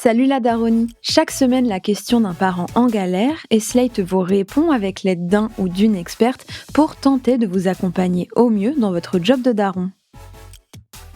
Salut la daronie. Chaque semaine, la question d'un parent en galère et Slate vous répond avec l'aide d'un ou d'une experte pour tenter de vous accompagner au mieux dans votre job de daron.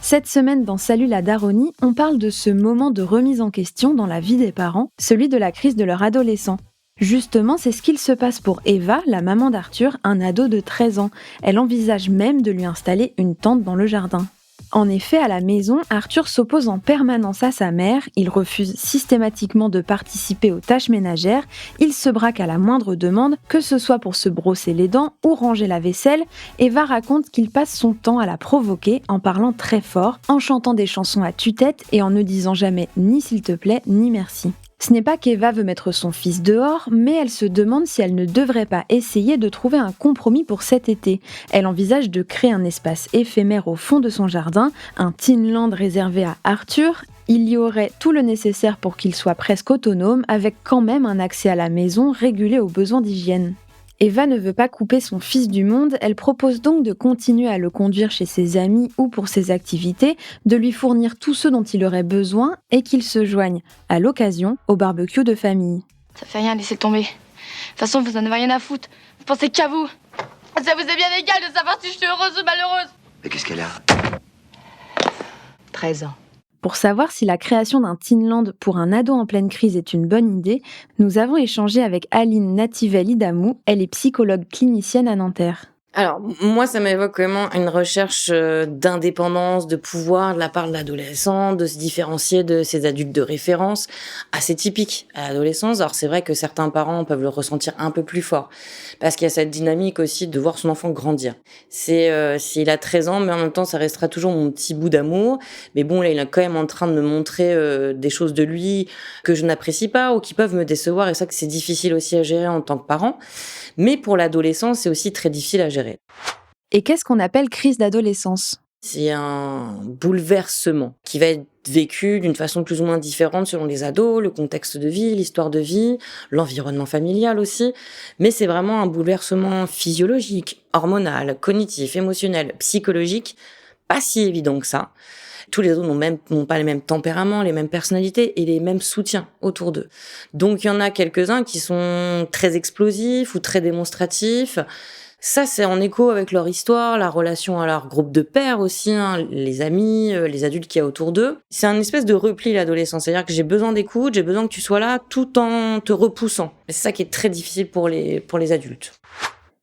Cette semaine dans Salut la daronie, on parle de ce moment de remise en question dans la vie des parents, celui de la crise de leur adolescent. Justement, c'est ce qu'il se passe pour Eva, la maman d'Arthur, un ado de 13 ans. Elle envisage même de lui installer une tente dans le jardin. En effet, à la maison, Arthur s'oppose en permanence à sa mère, il refuse systématiquement de participer aux tâches ménagères, il se braque à la moindre demande, que ce soit pour se brosser les dents ou ranger la vaisselle. Eva raconte qu'il passe son temps à la provoquer en parlant très fort, en chantant des chansons à tue-tête et en ne disant jamais ni s'il te plaît ni merci. Ce n'est pas qu'Eva veut mettre son fils dehors, mais elle se demande si elle ne devrait pas essayer de trouver un compromis pour cet été. Elle envisage de créer un espace éphémère au fond de son jardin, un Teenland réservé à Arthur. Il y aurait tout le nécessaire pour qu'il soit presque autonome, avec quand même un accès à la maison régulé aux besoins d'hygiène. Eva ne veut pas couper son fils du monde, elle propose donc de continuer à le conduire chez ses amis ou pour ses activités, de lui fournir tout ce dont il aurait besoin et qu'il se joigne, à l'occasion, au barbecue de famille. Ça fait rien, laissez tomber. De toute façon, vous en avez rien à foutre. Vous pensez qu'à vous. Ça vous est bien égal de savoir si je suis heureuse ou malheureuse. Mais qu'est-ce qu'elle a ? 13 ans. Pour savoir si la création d'un Teenland pour un ado en pleine crise est une bonne idée, nous avons échangé avec Aline Nativel-Idamou, elle est psychologue clinicienne à Nanterre. Alors, moi, ça m'évoque vraiment une recherche d'indépendance, de pouvoir de la part de l'adolescent, de se différencier de ses adultes de référence, assez typique à l'adolescence. Alors, c'est vrai que certains parents peuvent le ressentir un peu plus fort, parce qu'il y a cette dynamique aussi de voir son enfant grandir. C'est s'il a 13 ans, mais en même temps, ça restera toujours mon petit bout d'amour. Mais bon, là, il est quand même en train de me montrer des choses de lui que je n'apprécie pas ou qui peuvent me décevoir, et ça que c'est difficile aussi à gérer en tant que parent. Mais pour l'adolescent, c'est aussi très difficile à gérer. Et qu'est-ce qu'on appelle crise d'adolescence ? C'est un bouleversement qui va être vécu d'une façon plus ou moins différente selon les ados, le contexte de vie, l'histoire de vie, l'environnement familial aussi. Mais c'est vraiment un bouleversement physiologique, hormonal, cognitif, émotionnel, psychologique, pas si évident que ça. Tous les ados n'ont pas les mêmes tempéraments, les mêmes personnalités et les mêmes soutiens autour d'eux. Donc il y en a quelques-uns qui sont très explosifs ou très démonstratifs. Ça, c'est en écho avec leur histoire, la relation à leur groupe de pairs aussi, les amis, les adultes qu'il y a autour d'eux. C'est un espèce de repli, l'adolescence. C'est-à-dire que j'ai besoin d'écoute, j'ai besoin que tu sois là tout en te repoussant. C'est ça qui est très difficile pour les adultes.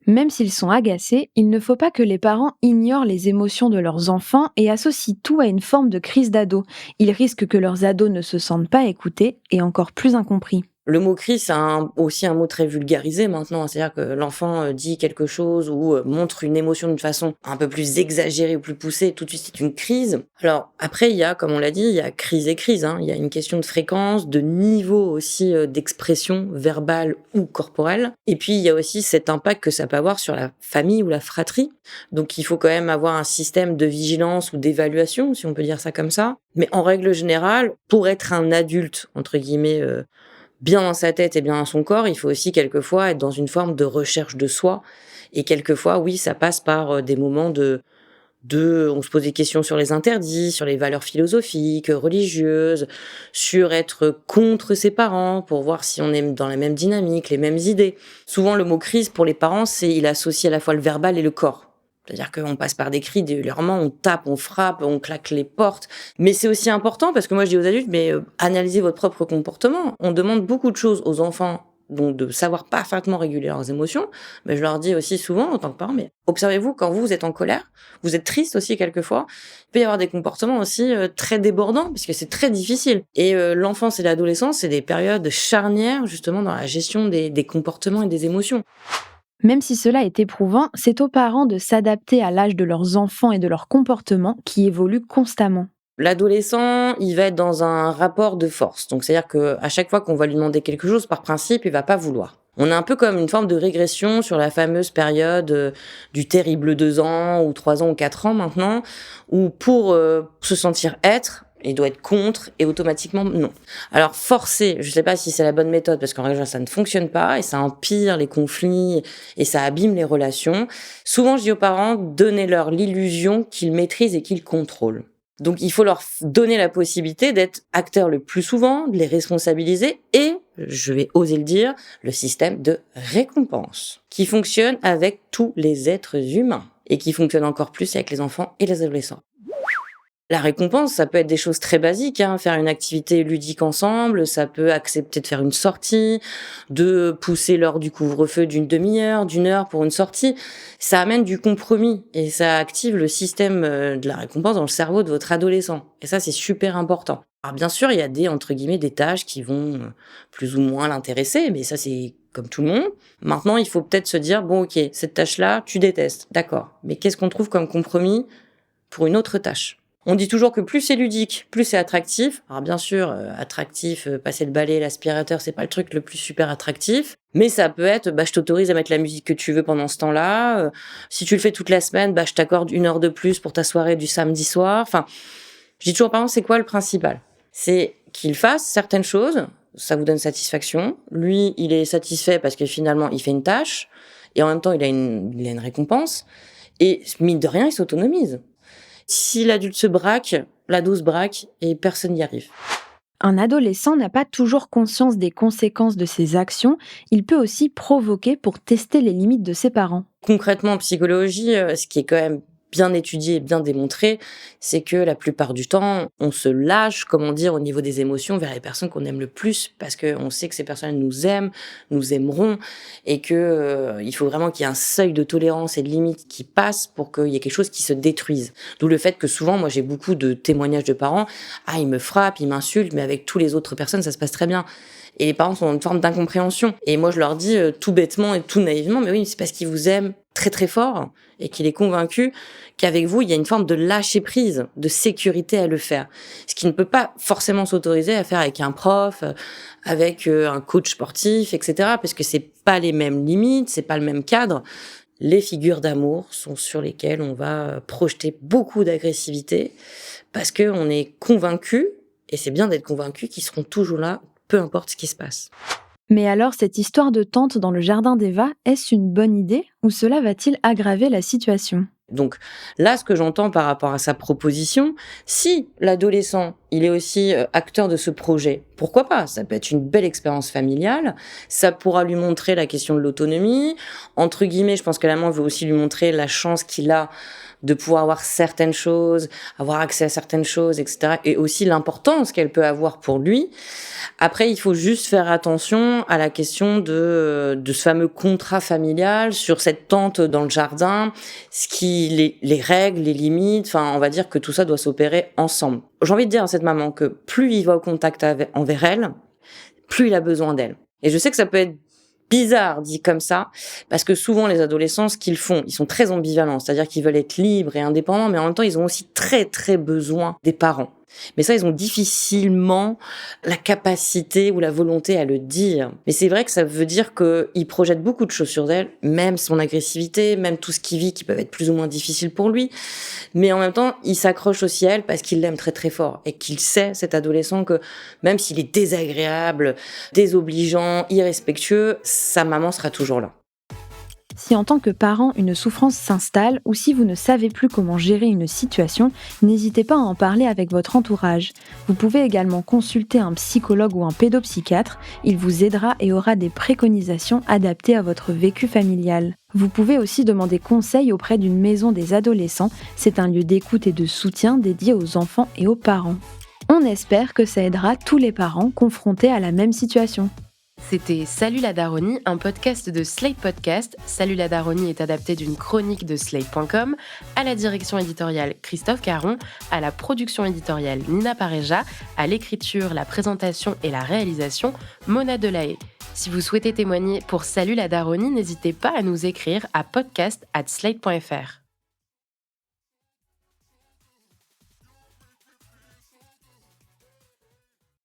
Même s'ils sont agacés, il ne faut pas que les parents ignorent les émotions de leurs enfants et associent tout à une forme de crise d'ado. Ils risquent que leurs ados ne se sentent pas écoutés et encore plus incompris. Le mot crise, c'est aussi un mot très vulgarisé maintenant. C'est-à-dire que l'enfant dit quelque chose ou montre une émotion d'une façon un peu plus exagérée ou plus poussée. Tout de suite, c'est une crise. Alors après, il y a, comme on l'a dit, il y a crise et crise. Il y a une question de fréquence, de niveau aussi d'expression verbale ou corporelle. Et puis, il y a aussi cet impact que ça peut avoir sur la famille ou la fratrie. Donc, il faut quand même avoir un système de vigilance ou d'évaluation, si on peut dire ça comme ça. Mais en règle générale, pour être un adulte, entre guillemets, bien dans sa tête et bien dans son corps, il faut aussi quelquefois être dans une forme de recherche de soi. Et quelquefois, oui, ça passe par des moments on se pose des questions sur les interdits, sur les valeurs philosophiques, religieuses, sur être contre ses parents, pour voir si on est dans la même dynamique, les mêmes idées. Souvent, le mot crise, pour les parents, il associe à la fois le verbal et le corps. C'est-à-dire qu'on passe par des cris, des hurlements, on tape, on frappe, on claque les portes. Mais c'est aussi important, parce que moi je dis aux adultes, mais analysez votre propre comportement. On demande beaucoup de choses aux enfants, donc de savoir parfaitement réguler leurs émotions. Mais je leur dis aussi souvent, en tant que parent, mais observez-vous, quand vous êtes en colère, vous êtes triste aussi quelquefois, il peut y avoir des comportements aussi très débordants, parce que c'est très difficile. Et l'enfance et l'adolescence, c'est des périodes charnières, justement, dans la gestion des comportements et des émotions. Même si cela est éprouvant, c'est aux parents de s'adapter à l'âge de leurs enfants et de leur comportement qui évolue constamment. L'adolescent, il va être dans un rapport de force. Donc, c'est-à-dire qu'à chaque fois qu'on va lui demander quelque chose, par principe, il va pas vouloir. On a un peu comme une forme de régression sur la fameuse période du terrible 2 ans, ou 3 ans, ou 4 ans maintenant, où pour se sentir être, il doit être contre et automatiquement non. Alors forcer, je sais pas si c'est la bonne méthode parce qu'en réalité ça ne fonctionne pas et ça empire les conflits et ça abîme les relations. Souvent je dis aux parents, donnez-leur l'illusion qu'ils maîtrisent et qu'ils contrôlent. Donc, il faut leur donner la possibilité d'être acteurs le plus souvent, de les responsabiliser et, je vais oser le dire, le système de récompense qui fonctionne avec tous les êtres humains et qui fonctionne encore plus avec les enfants et les adolescents. La récompense, ça peut être des choses très basiques, faire une activité ludique ensemble, ça peut accepter de faire une sortie, de pousser l'heure du couvre-feu d'une demi-heure, d'une heure pour une sortie. Ça amène du compromis et ça active le système de la récompense dans le cerveau de votre adolescent. Et ça, c'est super important. Alors bien sûr, il y a entre guillemets, des tâches qui vont plus ou moins l'intéresser, mais ça, c'est comme tout le monde. Maintenant, il faut peut-être se dire, bon, ok, cette tâche-là, tu détestes, d'accord. Mais qu'est-ce qu'on trouve comme compromis pour une autre tâche ? On dit toujours que plus c'est ludique, plus c'est attractif. Alors bien sûr, attractif, passer le balai, l'aspirateur, c'est pas le truc le plus super attractif. Mais ça peut être, je t'autorise à mettre la musique que tu veux pendant ce temps-là. Si tu le fais toute la semaine, je t'accorde 1 heure de plus pour ta soirée du samedi soir. Enfin, je dis toujours, par exemple, c'est quoi le principal ? C'est qu'il fasse certaines choses, ça vous donne satisfaction. Lui, il est satisfait parce que finalement, il fait une tâche. Et en même temps, il a une récompense. Et mine de rien, il s'autonomise. Si l'adulte se braque, l'ado se braque et personne n'y arrive. Un adolescent n'a pas toujours conscience des conséquences de ses actions. Il peut aussi provoquer pour tester les limites de ses parents. Concrètement, en psychologie, ce qui est quand même bien étudié et bien démontré, c'est que la plupart du temps, on se lâche, au niveau des émotions vers les personnes qu'on aime le plus parce qu'on sait que ces personnes nous aiment, nous aimeront et que il faut vraiment qu'il y ait un seuil de tolérance et de limite qui passe pour qu'il y ait quelque chose qui se détruise. D'où le fait que souvent, moi, j'ai beaucoup de témoignages de parents. Ah, ils me frappent, ils m'insultent, mais avec toutes les autres personnes, ça se passe très bien. Et les parents sont dans une forme d'incompréhension. Et moi, je leur dis tout bêtement et tout naïvement, mais oui, c'est parce qu'ils vous aiment très très fort et qu'il est convaincu qu'avec vous, il y a une forme de lâcher prise, de sécurité à le faire. Ce qui ne peut pas forcément s'autoriser à faire avec un prof, avec un coach sportif, etc. Parce que c'est pas les mêmes limites, c'est pas le même cadre. Les figures d'amour sont sur lesquelles on va projeter beaucoup d'agressivité parce qu'on est convaincu, et c'est bien d'être convaincu, qu'ils seront toujours là, peu importe ce qui se passe. Mais alors, cette histoire de tente dans le jardin d'Eva, est-ce une bonne idée ou cela va-t-il aggraver la situation ? Donc là, ce que j'entends par rapport à sa proposition, si l'adolescent, il est aussi acteur de ce projet, pourquoi pas ? Ça peut être une belle expérience familiale, ça pourra lui montrer la question de l'autonomie. Entre guillemets, je pense que la maman veut aussi lui montrer la chance qu'il a de pouvoir avoir certaines choses, avoir accès à certaines choses, etc. Et aussi l'importance qu'elle peut avoir pour lui. Après, il faut juste faire attention à la question de ce fameux contrat familial sur cette tente dans le jardin, les règles, les limites, on va dire que tout ça doit s'opérer ensemble. J'ai envie de dire à cette maman que plus il va au contact envers elle, plus il a besoin d'elle. Et je sais que ça peut être bizarre dit comme ça, parce que souvent les adolescents, ce qu'ils font, ils sont très ambivalents, c'est-à-dire qu'ils veulent être libres et indépendants, mais en même temps, ils ont aussi très très besoin des parents. Mais ça, ils ont difficilement la capacité ou la volonté à le dire. Mais c'est vrai que ça veut dire qu'ils projettent beaucoup de choses sur elle, même son agressivité, même tout ce qu'il vit qui peuvent être plus ou moins difficiles pour lui. Mais en même temps, il s'accroche aussi à elle parce qu'il l'aime très très fort et qu'il sait, cet adolescent, que même s'il est désagréable, désobligeant, irrespectueux, sa maman sera toujours là. Si en tant que parent, une souffrance s'installe ou si vous ne savez plus comment gérer une situation, n'hésitez pas à en parler avec votre entourage. Vous pouvez également consulter un psychologue ou un pédopsychiatre. Il vous aidera et aura des préconisations adaptées à votre vécu familial. Vous pouvez aussi demander conseil auprès d'une maison des adolescents. C'est un lieu d'écoute et de soutien dédié aux enfants et aux parents. On espère que ça aidera tous les parents confrontés à la même situation. C'était Salut la Daronie, un podcast de Slate Podcast. Salut la Daronie est adapté d'une chronique de Slate.com. À la direction éditoriale, Christophe Caron. À la production éditoriale, Nina Pareja. À l'écriture, la présentation et la réalisation, Mona Delahaye. Si vous souhaitez témoigner pour Salut la Daronie, n'hésitez pas à nous écrire à podcast@slate.fr.